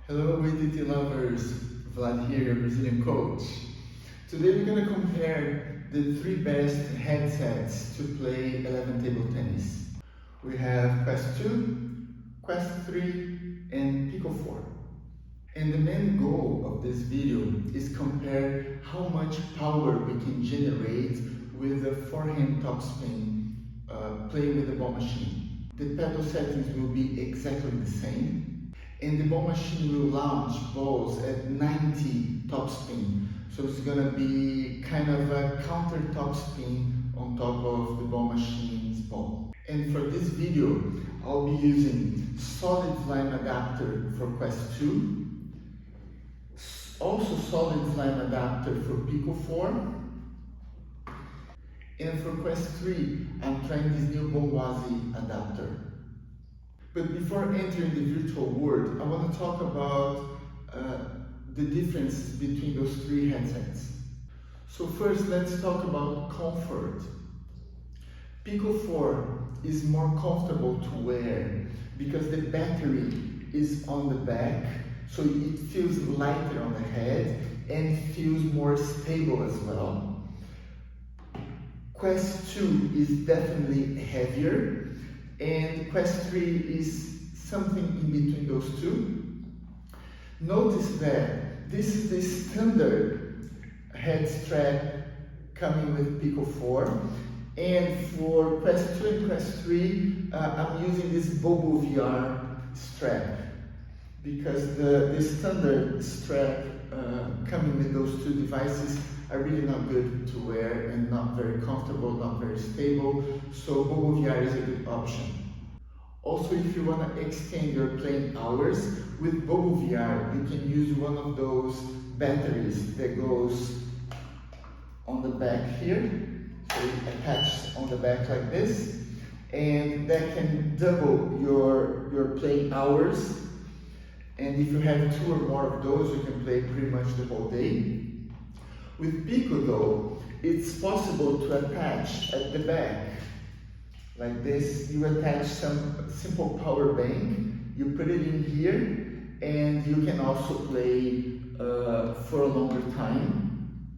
Hello VTT lovers, Vlad here, your Brazilian coach. Today we're going to compare the three best headsets to play 11 table tennis. We have Quest 2, Quest 3 and Pico 4. And the main goal of this video is compare how much power we can generate with the forehand topspin playing with the ball machine. The pedal settings will be exactly the same. And the ball machine will launch balls at 90 topspin. So it's going to be kind of a counter topspin on top of the ball machine's ball. And for this video, I'll be using solid slime adapter for Quest 2, also solid slime adapter for Pico 4, and for Quest 3, I'm trying this new Wlad adapter. But before entering the virtual world, I want to talk about the difference between those three headsets. So first, let's talk about comfort. Pico 4 is more comfortable to wear because the battery is on the back, so it feels lighter on the head and feels more stable as well. Quest 2 is definitely heavier, and Quest 3 is something in between those two. Notice that this is the standard head strap coming with Pico 4, and for Quest 2 and Quest 3 I'm using this Bobo VR strap because the standard strap coming with those two devices are really not good to wear and not very comfortable, not very stable, so Bobo VR is a good option. Also, if you want to extend your playing hours, with Bobo VR you can use one of those batteries that goes on the back here, so it attaches on the back like this, and that can double your playing hours, and if you have 2 or more of those you can play pretty much the whole day. With Pico though, it's possible to attach at the back, like this. You attach some simple power bank, you put it in here, and you can also play for a longer time.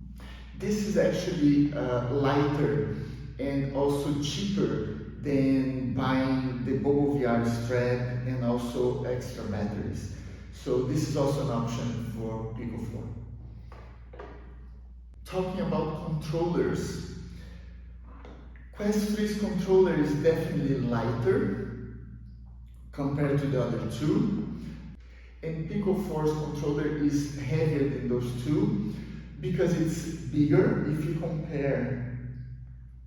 This is actually lighter and also cheaper than buying the Bobo VR strap and also extra batteries. So this is also an option for Pico 4. Talking about controllers, Quest 3's controller is definitely lighter compared to the other two, and Pico 4's controller is heavier than those two because it's bigger. If you compare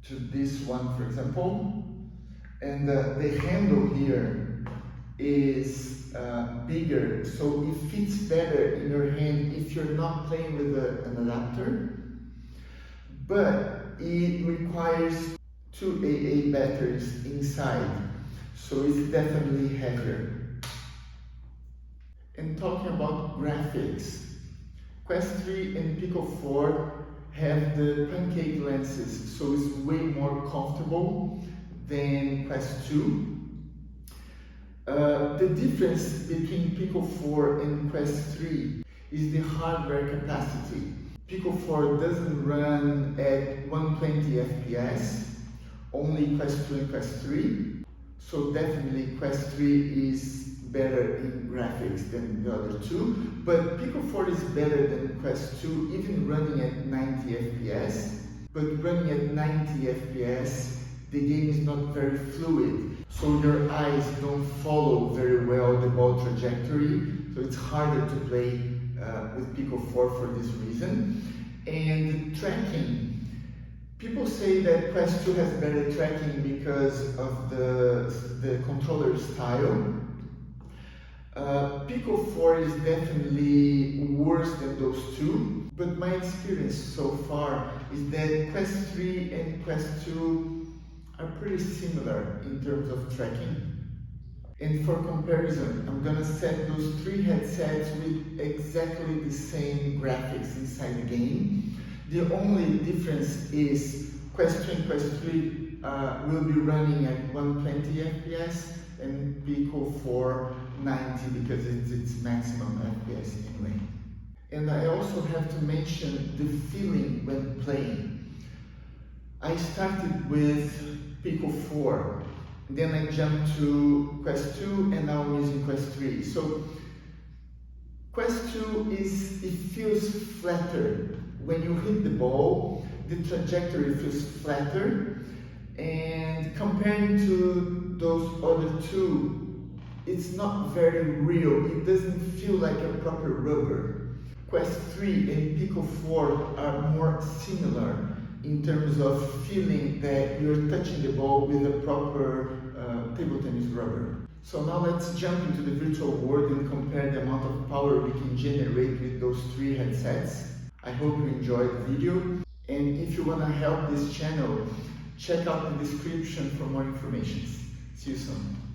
to this one, for example, and the handle here is bigger, so it fits better in your hand if you're not playing with an adapter. But it requires 2 AA batteries inside, so it's definitely heavier. And talking about graphics, Quest 3 and Pico 4 have the pancake lenses, so it's way more comfortable than Quest 2. The difference between Pico 4 and Quest 3 is the hardware capacity. Pico 4 doesn't run at 120 FPS, only Quest 2 and Quest 3. So definitely Quest 3 is better in graphics than the other two. But Pico 4 is better than Quest 2, even running at 90 FPS. But running at 90 FPS, the game is not very fluid. So your eyes don't follow very well the ball trajectory. So it's harder to play with Pico 4 for this reason. And tracking, people say that Quest 2 has better tracking because of the controller style. Pico 4 is definitely worse than those two, but my experience so far is that Quest 3 and Quest 2 are pretty similar in terms of tracking. And for comparison, I'm gonna set those three headsets with exactly the same graphics inside the game. The only difference is Quest 2 and Quest 3 will be running at 120 FPS and Pico 4 90 because it's its maximum FPS anyway. And I also have to mention the feeling when playing. I started with Pico 4, then I jumped to Quest 2, and now I'm using Quest 3. So Quest 2 it feels flatter. When you hit the ball, the trajectory feels flatter, and comparing to those other two, it's not very real. It doesn't feel like a proper rubber. Quest 3 and Pico 4 are more similar in terms of feeling that you're touching the ball with a proper table tennis rubber. So now let's jump into the virtual world and compare the amount of power we can generate with those three headsets. I hope you enjoyed the video, and if you want to help this channel, check out the description for more information. See you soon.